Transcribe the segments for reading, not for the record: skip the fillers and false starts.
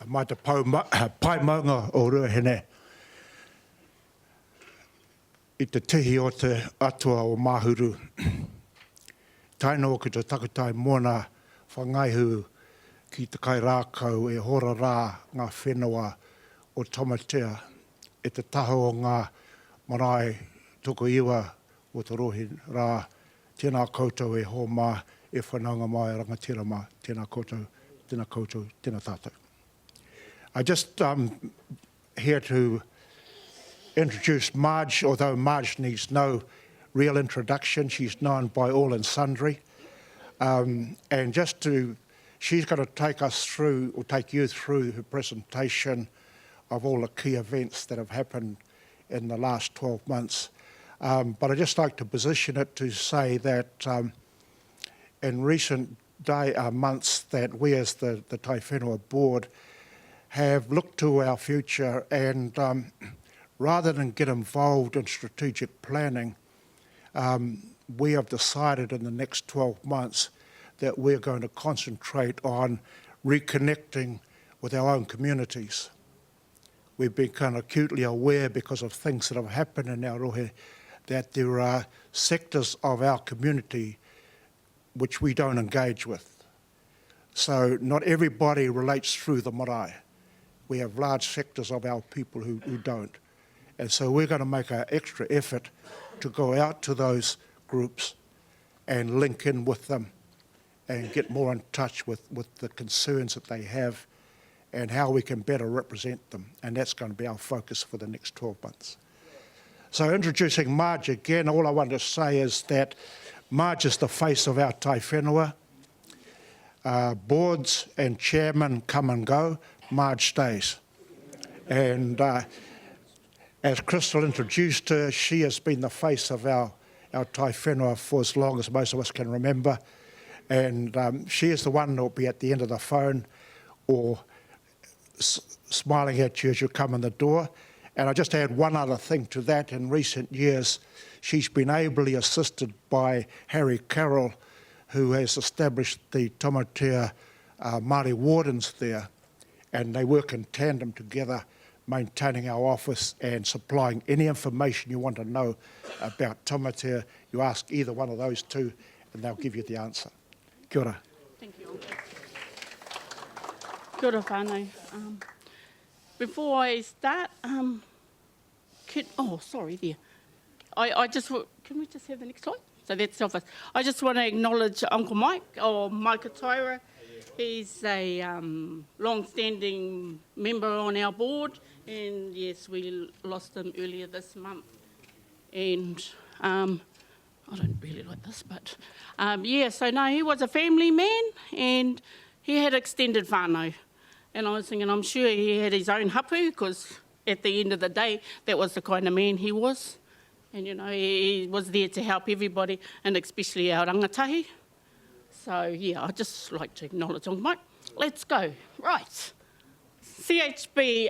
Mai te pai maunga o Ruahine. I te tihi o te atua o Mahuru. Taino ki te takutai mona whangaihu ki te kai rākau e hora rā ngā whenua o Tamatea e te taho o ngā marae tuku iwa o te rohi rā. Tēnā koutou e ho mā e whanaunga mai rangatira mā. Tēnā koutou, tēnā tātou. I just here to introduce Marge, although Marge needs no real introduction. She's known by all and sundry. And she's going to take us through, or take you through her presentation of all the key events that have happened in the last 12 months. But I'd just like to position it to say that in recent months that we as the Tai Whenua Board have looked to our future and rather than get involved in strategic planning, we have decided in the next 12 months that we're going to concentrate on reconnecting with our own communities. We've become acutely aware because of things that have happened in our rohe that there are sectors of our community which we don't engage with. So not everybody relates through the marae. We have large sectors of our people who don't. And so we're going to make an extra effort to go out to those groups and link in with them and get more in touch with the concerns that they have and how we can better represent them. And that's going to be our focus for the next 12 months. So introducing Marge again, all I want to say is that Marge is the face of our Tai Whenua. Boards and chairmen come and go, Marge stays. And as Crystal introduced her, she has been the face of our Tai Whenua for as long as most of us can remember. And she is the one that will be at the end of the phone or smiling at you as you come in the door. And I just add one other thing to that. In recent years, she's been ably assisted by Harry Carroll, who has established the Tamatea Māori wardens there. And they work in tandem together, maintaining our office and supplying any information you want to know about Tamatea. You ask either one of those two and they'll give you the answer. Kia ora. Thank you. Kia ora whānau. Before I start, sorry there. Can we just have the next slide? So that's office. I just want to acknowledge Uncle Mike, or Mike Ataira. He's a long-standing member on our board, and yes, we lost him earlier this month. And I don't really like this, but so no, he was a family man, and he had extended whānau. And I was thinking, I'm sure he had his own hapu, because at the end of the day, that was the kind of man he was. And, you know, he was there to help everybody, and especially our rangatahi. So, yeah, I'd just like to acknowledge Uncle Mike. Let's go. Right. CHB,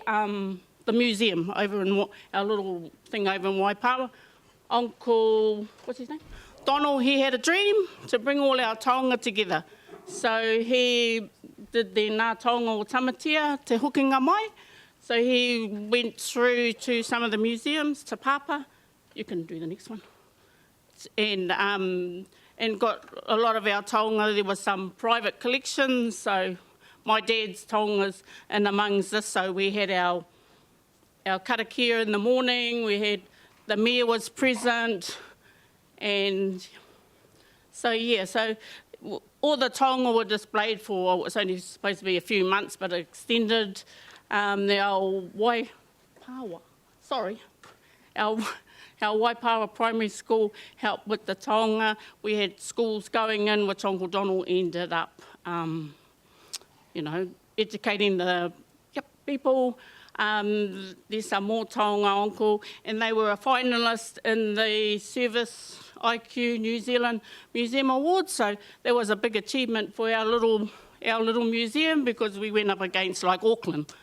the museum over in our little thing over in Waipawa. Uncle, what's his name? Donald, he had a dream to bring all our taonga together. So he did the Ngā Taonga o Tamatea, te hukinga mai. So he went through to some of the museums, Te Papa. You can do the next one. And got a lot of our taonga. There was some private collections, so my dad's taongas and amongst this. So we had our karakia in the morning. We had the mayor was present, and so yeah. So all the taonga were displayed for. It was only supposed to be a few months, but it extended. Our Waipawa, our Waipawa Primary School helped with the taonga. We had schools going in, which Uncle Donald ended up, educating the people. There's some more taonga, Uncle, and they were a finalist in the Service IQ New Zealand Museum Awards. So that was a big achievement for our little museum, because we went up against like Auckland.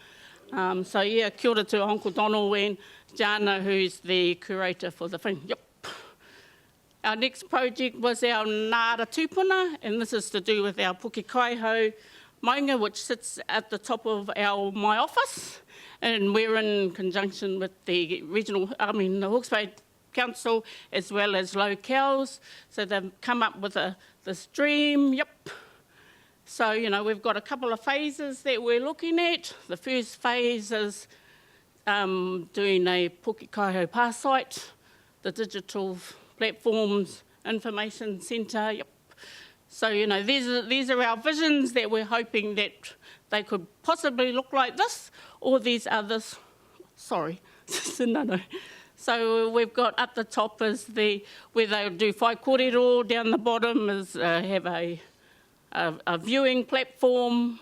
So yeah, kia ora to Uncle Donald and Jana, who's the curator for the thing. Yep. Our next project was our Nara Tupuna, and this is to do with our puke kaiho maunga, which sits at the top of my office, and we're in conjunction with the the Hawke's Bay Council as well as locales. So they've come up with this dream, So, we've got a couple of phases that we're looking at. The first phase is doing a Pukekaiho Pa site, the digital platforms, information centre, So, these are our visions that we're hoping that they could possibly look like this, or these others. Sorry, no. So we've got up the top is where they'll do whai kōrero, down the bottom is have a viewing platform.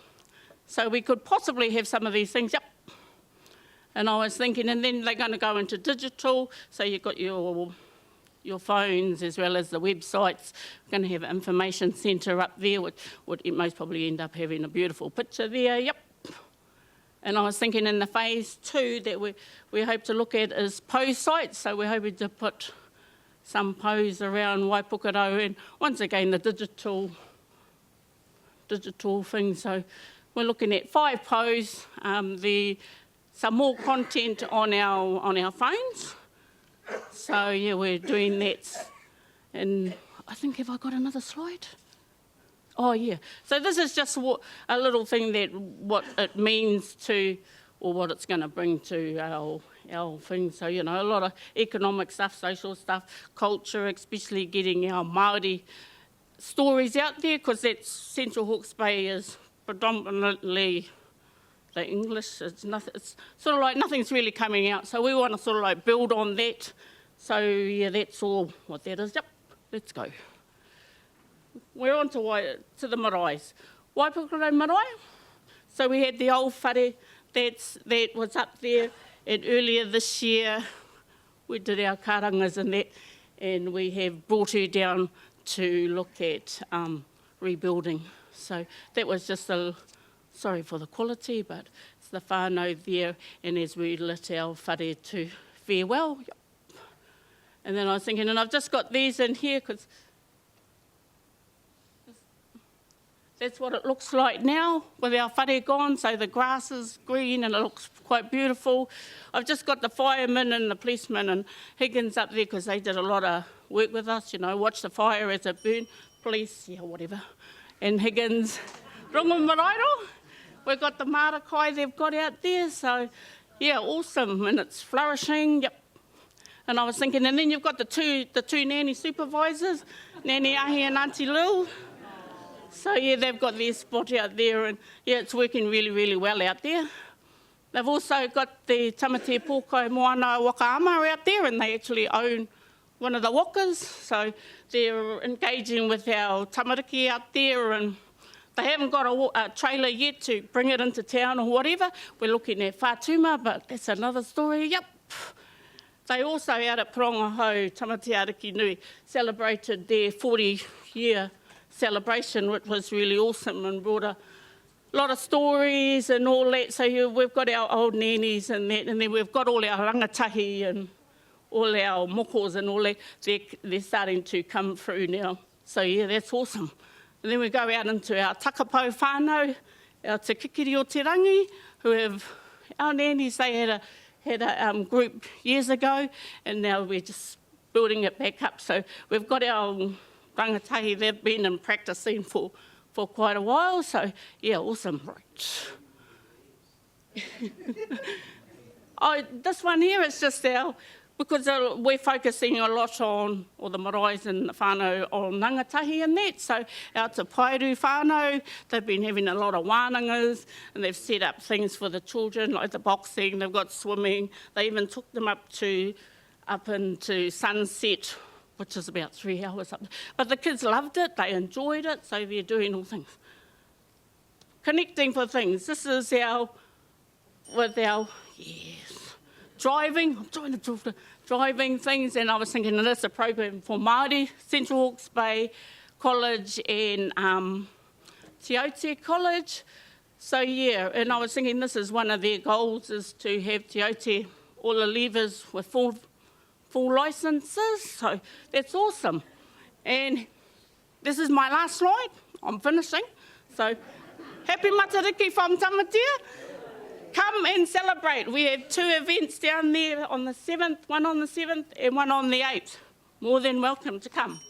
So we could possibly have some of these things, And I was thinking, and then they're going to go into digital, so you've got your phones as well as the websites. We're going to have an information centre up there, which would most probably end up having a beautiful picture there, And I was thinking in the phase 2 that we hope to look at is pose sites, so we're hoping to put some pose around Waipukurau, and once again the digital thing. So we're looking at 5 pose, some more content on our phones. So we're doing that, and I think, have I got another slide? Oh, yeah. So this is just a little thing that what it means to, or what it's going to bring to our thing. So, a lot of economic stuff, social stuff, culture, especially getting our Māori stories out there, because that Central Hawke's Bay is predominantly the English. It's sort of like nothing's really coming out. So we want to sort of like build on that. So, that's all what that is. Let's go. We're on to the maraes. Waipukurau marae. So we had the old whare that was up there, and earlier this year we did our karangas and that, and we have brought her down to look at rebuilding. So that was just sorry for the quality, but it's the whānau there, and as we lit our whare to farewell. And then I was thinking, and I've just got these in here because that's what it looks like now with our whare gone. So the grass is green and it looks quite beautiful. I've just got the firemen and the policemen and Higgins up there because they did a lot of work with us, watch the fire as it burned. Police, whatever. And Higgins, Rongo Marairo. We've got the marakai they've got out there. So, awesome. And it's flourishing. And I was thinking, and then you've got the two nanny supervisors, Nanny Ahi and Auntie Lil. So, they've got their spot out there, and, it's working really, really well out there. They've also got the Tamatea Pōkai Moana Wakaama out there, and they actually own one of the wakas. So they're engaging with our tamariki out there, and they haven't got a trailer yet to bring it into town or whatever. We're looking at Whātuma, but that's another story, They also out at Prongoho, Tamatea Ariki Nui, celebrated their 40-year celebration, which was really awesome and brought a lot of stories and all that. So we've got our old nannies and that, and then we've got all our rangatahi and all our mokos and all that. They're starting to come through now. So that's awesome. And then we go out into our takapau whānau, our te kikiri o te rangi, who have, our nannies, they had a group years ago, and now we're just building it back up. So we've got our rangatahi, they've been in practicing for quite a while, so awesome. Right. This one here is just because we're focusing a lot on, or the maraes and the whānau, on rangatahi and that, so our te Pairu whānau, they've been having a lot of wānangas, and they've set up things for the children, like the boxing, they've got swimming, they even took them up into Sunset, which is about 3 hours up there. But the kids loved it, they enjoyed it, so they're doing all things. Connecting for things. This is driving. I'm trying to talk to driving things, and I was thinking that it's a program for Māori, Central Hawke's Bay College and Te Aute College. So and I was thinking this is one of their goals, is to have Te Aute, all the levers with full licences, so that's awesome. And this is my last slide. I'm finishing. So Happy Matariki from Tamatea. Come and celebrate. We have 2 events down there on the 7th, one on the 7th and one on the 8th. More than welcome to come.